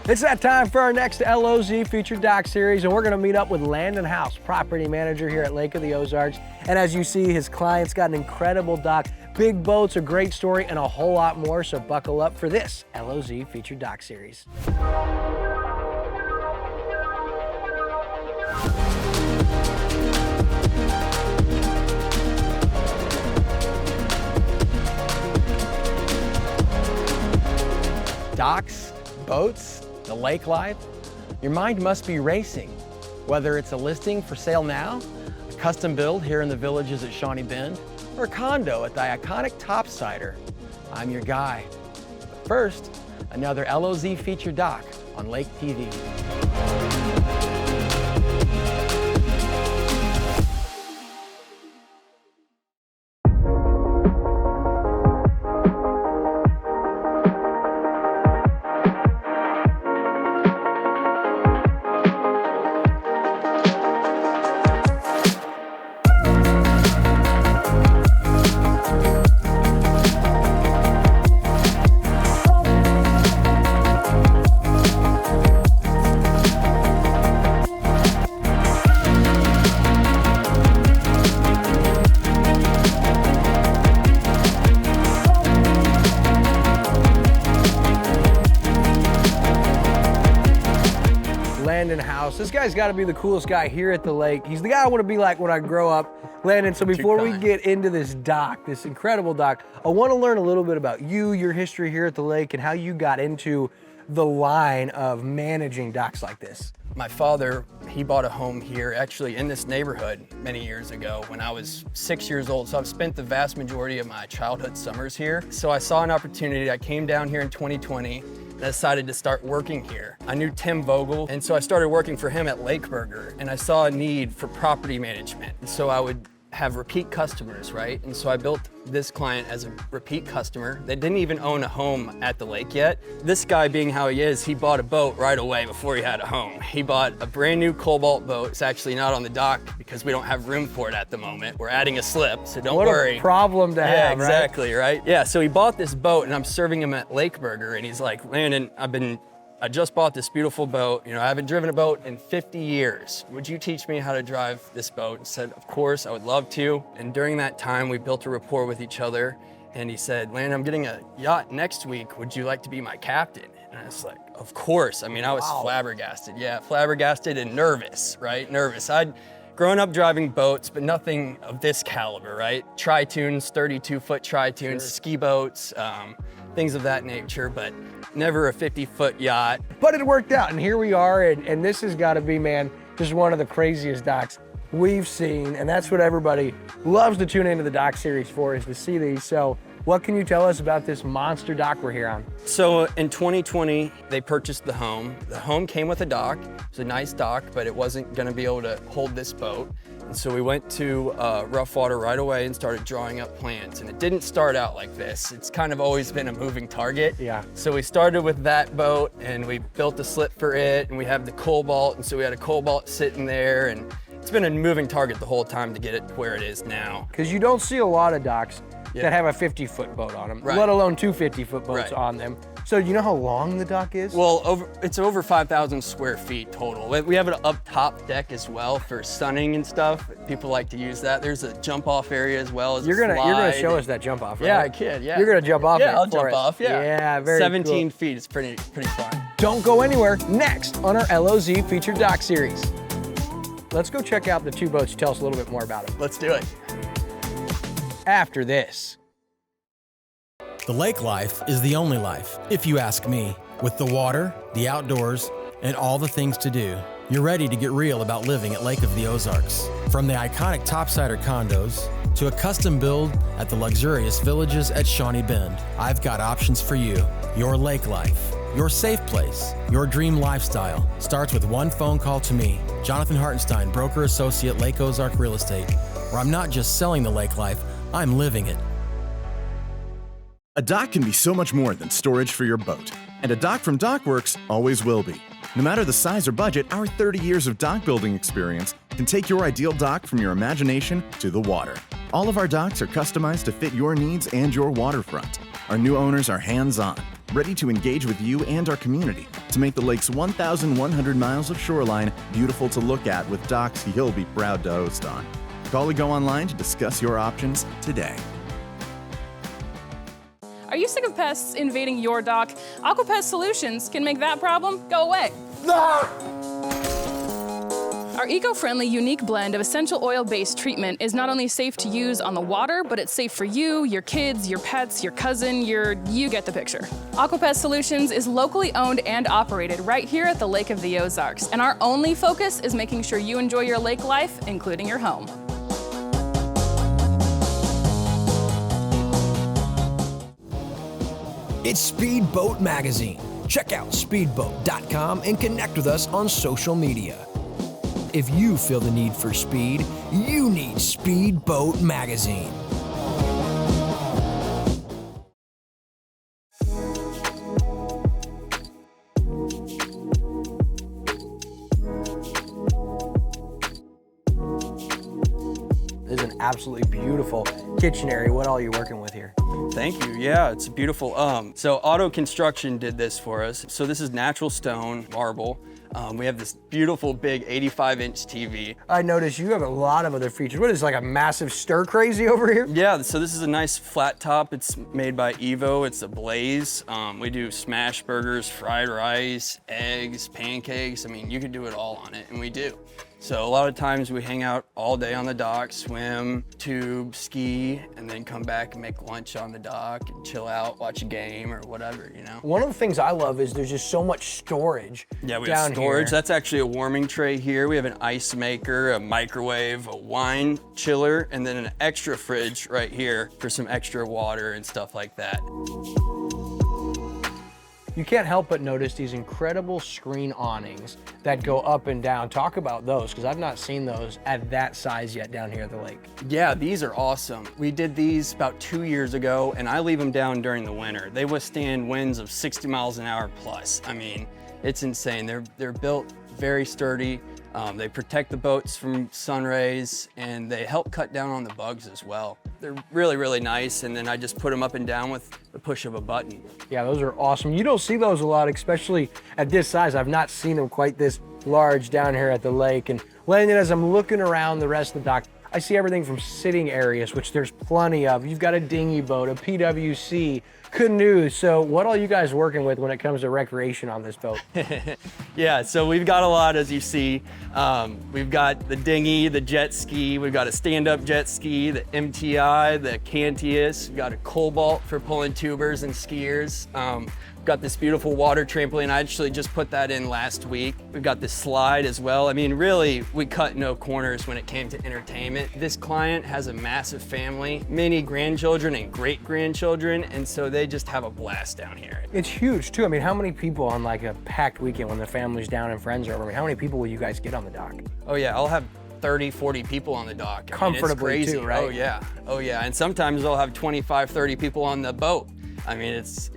It's that time for our next LOZ featured doc series, and we're gonna meet up with Landon House, property manager here at Lake of the Ozarks. And as you see, his client's got an incredible dock, big boats, a great story, and a whole lot more, so buckle up for this LOZ featured doc series. Docks, boats, the lake life, your mind must be racing. Whether it's a listing for sale now, a custom build here in the Villages at Shawnee Bend, or a condo at the iconic Topsider, I'm your guy. But first, another LOZ featured doc on Lake TV. Landon House. This guy's got to be the coolest guy here at the lake. He's the guy I want to be like when I grow up. Landon, so before we get into this dock, this incredible dock, I want to learn a little bit about you, your history here at the lake, and how you got into the line of managing docks like this. My father, he bought a home here, actually in this neighborhood many years ago when I was 6 years old. So I've spent the vast majority of my childhood summers here. So I saw an opportunity. I came down here in 2020 and I decided to start working here. I knew Tim Vogel, and so I started working for him at Lake Burger, and I saw a need for property management. And so I would have repeat customers, right? And so I built this client as a repeat customer. They didn't even own a home at the lake yet. This guy, being how he is, he bought a boat right away before he had a home. He bought a brand new Cobalt boat. It's actually not on the dock because we don't have room for it at the moment. We're adding a slip, so don't worry. What a problem to have, yeah, exactly, right? Yeah, so he bought this boat, and I'm serving him at Lake Burger, and he's like, Landon, I just bought this beautiful boat. You know, I haven't driven a boat in 50 years. Would you teach me how to drive this boat? And said, of course, I would love to. And during that time, we built a rapport with each other. And he said, Landon, I'm getting a yacht next week. Would you like to be my captain? And I was like, of course. I mean, I was flabbergasted. Yeah, flabbergasted and nervous, right? Nervous. I'd grown up driving boats, but nothing of this caliber, right? Tri-tunes, 32-foot tri-tunes, ski boats, things of that nature, but never a 50-foot yacht. But it worked out, and here we are, and this has got to be, man, just one of the craziest docks we've seen, and that's what everybody loves to tune into the dock series for, is to see these. So what can you tell us about this monster dock we're here on? So in 2020, they purchased the home. The home came with a dock. It was a nice dock, but it wasn't gonna be able to hold this boat. And so we went to rough water right away and started drawing up plans. And it didn't start out like this. It's kind of always been a moving target. Yeah. So we started with that boat, and we built a slip for it, and we have the Cobalt, and so we had a Cobalt sitting there, and it's been a moving target the whole time to get it where it is now. Because you don't see a lot of docks that have a 50-foot boat on them, let alone two 50-foot boats on them. So you know how long the dock is? Well, it's over 5,000 square feet total. We have an up top deck as well for sunning and stuff. People like to use that. There's a jump off area as well as you're gonna show us that jump off, right? Yeah, I can. Yeah. You're gonna jump off. Yeah, I'll jump off. Yeah. Yeah, very 17 cool. feet. It's pretty fun. Don't go anywhere. Next on our LOZ featured dock series, let's go check out the two boats. Tell us a little bit more about them. Let's do it. After this. The lake life is the only life, if you ask me. With the water, the outdoors, and all the things to do, you're ready to get real about living at Lake of the Ozarks. From the iconic Topsider condos to a custom build at the luxurious Villages at Shawnee Bend, I've got options for you. Your lake life, your safe place, your dream lifestyle starts with one phone call to me, Jonathan Hartenstein, broker associate, Lake Ozark Real Estate, where I'm not just selling the lake life, I'm living it. A dock can be so much more than storage for your boat, and a dock from Dockworks always will be. No matter the size or budget, our 30 years of dock building experience can take your ideal dock from your imagination to the water. All of our docks are customized to fit your needs and your waterfront. Our new owners are hands-on. ready to engage with you and our community to make the lake's 1,100 miles of shoreline beautiful to look at with docks you'll be proud to host on. Call or go online to discuss your options today. Are you sick of pests invading your dock? AquaPest Solutions can make that problem go away. Our eco-friendly, unique blend of essential oil-based treatment is not only safe to use on the water, but it's safe for you, your kids, your pets, your cousin, you get the picture. AquaPest Solutions is locally owned and operated right here at the Lake of the Ozarks, and our only focus is making sure you enjoy your lake life, including your home. It's Speedboat Magazine. Check out speedboat.com and connect with us on social media. If you feel the need for speed, you need Speedboat Magazine. This is an absolutely beautiful kitchen area. What all are you working with here? Thank you. Yeah, it's beautiful. So Auto Construction did this for us. So this is natural stone, marble. We have this beautiful big 85-inch TV. I noticed you have a lot of other features. What is this, like a massive stir crazy over here? Yeah, so this is a nice flat top. It's made by Evo. It's a blaze. We do smash burgers, fried rice, eggs, pancakes. I mean, you could do it all on it, and we do. So a lot of times we hang out all day on the dock, swim, tube, ski, and then come back and make lunch on the dock and chill out, watch a game or whatever, you know? One of the things I love is there's just so much storage Yeah, we down have storage. here. That's actually a warming tray here. We have an ice maker, a microwave, a wine chiller, and then an extra fridge right here for some extra water and stuff like that. You can't help but notice these incredible screen awnings that go up and down. Talk about those, because I've not seen those at that size yet down here at the lake. Yeah, these are awesome. We did these about 2 years ago, and I leave them down during the winter. They withstand winds of 60 miles an hour plus. I mean, it's insane. They're built very sturdy. They protect the boats from sun rays, and they help cut down on the bugs as well. They're really, really nice, and then I just put them up and down with the push of a button. Yeah, those are awesome. You don't see those a lot, especially at this size. I've not seen them quite this large down here at the lake. And Landon, as I'm looking around the rest of the dock, I see everything from sitting areas, which there's plenty of. You've got a dinghy boat, a PWC, canoes. So what are you guys working with when it comes to recreation on this boat? Yeah, so we've got a lot, as you see. We've got the dinghy, the jet ski, we've got a stand-up jet ski, the MTI, the Cantius, we've got a Cobalt for pulling tubers and skiers. We've got this beautiful water trampoline. I actually just put that in last week. We've got this slide as well. I mean, really, we cut no corners when it came to entertainment. This client has a massive family, many grandchildren and great-grandchildren, and so they just have a blast down here. It's huge too. I mean, how many people on like a packed weekend when the family's down and friends are over? I mean, how many people will you guys get on the dock? Oh yeah, I'll have 30, 40 people on the dock. I mean, it's Comfortably crazy. too, right? Oh yeah, oh yeah. And sometimes I'll have 25, 30 people on the boat. I mean, it's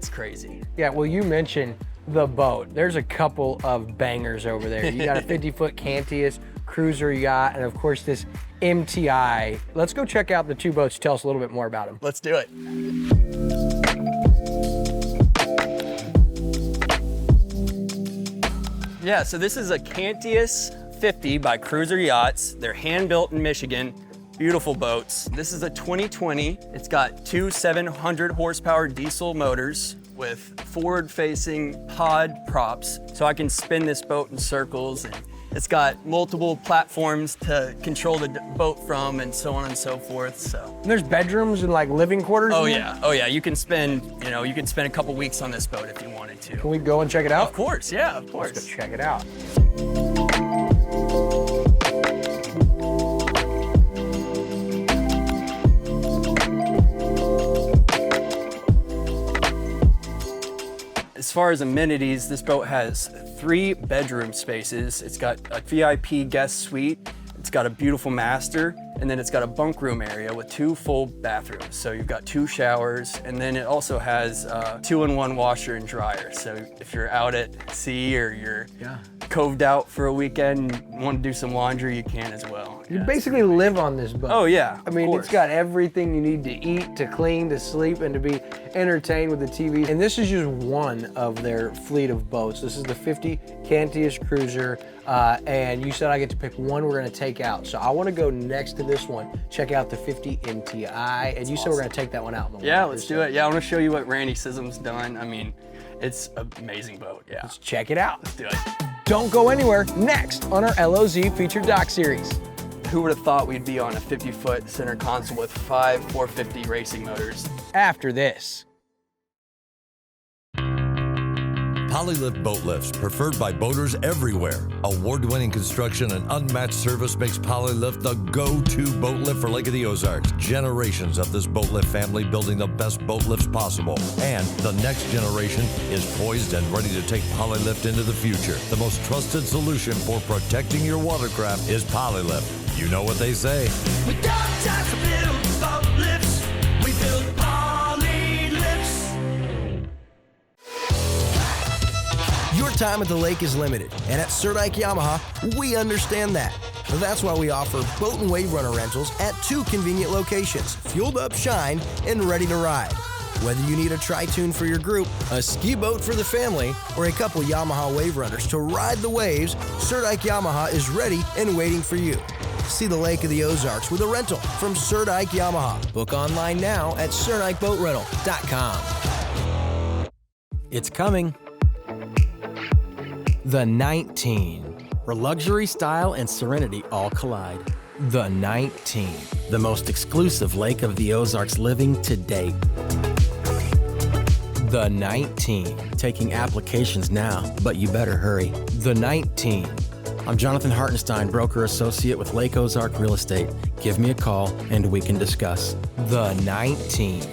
crazy. Yeah, well, you mentioned the boat. There's a couple of bangers over there. You got a 50-foot Cantius, cruiser yacht, and of course this MTI. Let's go check out the two boats. Tell us a little bit more about them. Let's do it. Yeah, so this is a Cantius 50 by Cruiser Yachts. They're hand-built in Michigan. Beautiful boats. This is a 2020. It's got two 700 horsepower diesel motors with forward-facing pod props, so I can spin this boat in circles. And it's got multiple platforms to control the boat from, and so on and so forth. So. And there's bedrooms and like living quarters? Oh in there? yeah, oh yeah. You can spend, you can spend a couple weeks on this boat if you wanted to. Can we go and check it out? Of course, yeah, of course. Let's go check it out. As far as amenities, this boat has 3 bedroom spaces. It's got a VIP guest suite, it's got a beautiful master, and then it's got a bunk room area with 2 full bathrooms. So you've got 2 showers, and then it also has a 2-in-1 washer and dryer. So if you're out at sea or you're coved out for a weekend, want to do some laundry, you can as well. You basically live on this boat. Oh yeah, I mean, it's got everything you need to eat, to clean, to sleep, and to be entertained with the TV. And this is just one of their fleet of boats. This is the 50 Cantius Cruiser, and you said I get to pick one we're gonna take out. So I wanna go next to this one, check out the 50 MTI, and you said we're gonna take that one out. Yeah, let's do it. Yeah, I wanna show you what Randy Sism's done. I mean, it's an amazing boat, yeah. Let's check it out. Let's do it. Don't go anywhere. Next on our LOZ featured doc series. Who would have thought we'd be on a 50-foot center console with 5 450 racing motors? After this. Polylift boat lifts, preferred by boaters everywhere. Award-winning construction and unmatched service makes Polylift the go-to boat lift for Lake of the Ozarks. Generations of this boat lift family building the best boat lifts possible. And the next generation is poised and ready to take Polylift into the future. The most trusted solution for protecting your watercraft is Polylift. You know what they say. We don't just build boat lifts, we build Polylifts. Your time at the lake is limited, and at Cerdike Yamaha, we understand that. That's why we offer boat and wave runner rentals at 2 convenient locations, fueled up, shined, and ready to ride. Whether you need a tri-tune for your group, a ski boat for the family, or a couple Yamaha wave runners to ride the waves, Cerdike Yamaha is ready and waiting for you. See the Lake of the Ozarks with a rental from Cerdike Yamaha. Book online now at cerdikeboatrental.com. It's coming. The 19. Where luxury, style, and serenity all collide. The 19. The most exclusive Lake of the Ozarks living to date. The 19. Taking applications now, but you better hurry. The 19. I'm Jonathan Hartenstein, broker associate with Lake Ozark Real Estate. Give me a call and we can discuss. The 19.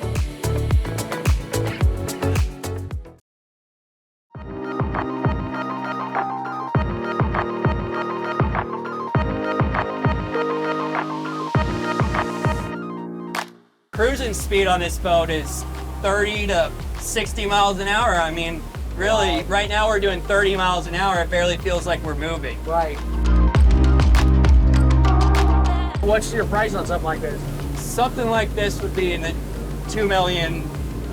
Cruising speed on this boat is 30 to 60 miles an hour. I mean, really, right now we're doing 30 miles an hour. It barely feels like we're moving. Right. What's your price on something like this? Something like this would be in the 2 million,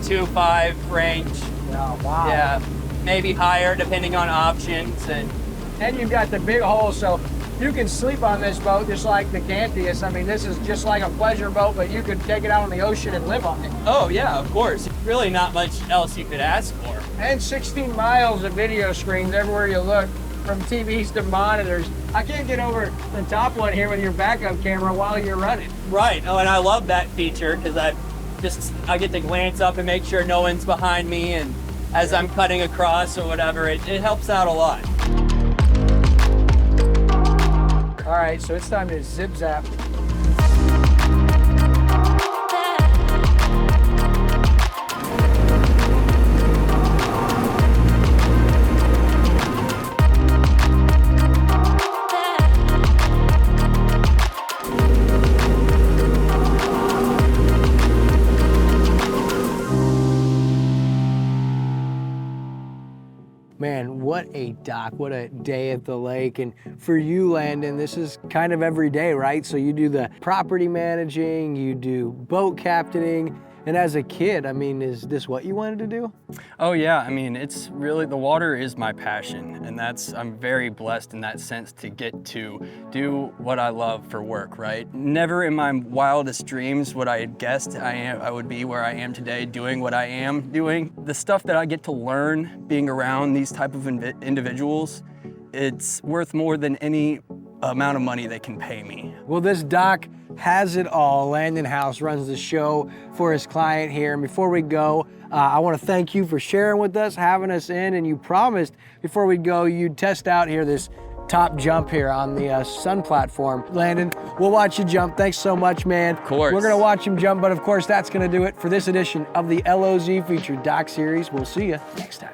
2.5 range. Oh, wow. Yeah, maybe higher depending on options. And you've got the big hole, so you can sleep on this boat just like the Cantius. I mean, this is just like a pleasure boat, but you could take it out on the ocean and live on it. oh yeah, of course. Really not much else you could ask for. And 16 miles of video screens everywhere you look, from TVs to monitors. I can't get over the top one here with your backup camera while you're running. Right, oh, and I love that feature because I get to glance up and make sure no one's behind me, and as I'm cutting across or whatever, it helps out a lot. All right, so it's time to zip zap. Man, what a dock, what a day at the lake. And for you, Landon, this is kind of every day, right? So you do the property managing, you do boat captaining, and as a kid, I mean, is this what you wanted to do? Oh yeah, I mean, it's really, the water is my passion, and I'm very blessed in that sense to get to do what I love for work, right? Never in my wildest dreams would I have guessed I would be where I am today doing what I am doing. The stuff that I get to learn being around these type of individuals, it's worth more than any amount of money they can pay me. Well, this dock has it all. Landon House runs the show for his client here. And before we go, I want to thank you for sharing with us, having us in, and you promised before we go you'd test out here this top jump here on the Sun platform. Landon, we'll watch you jump. Thanks so much, man. Of course. We're going to watch him jump, but of course that's going to do it for this edition of the LOZ featured doc series. We'll see you next time.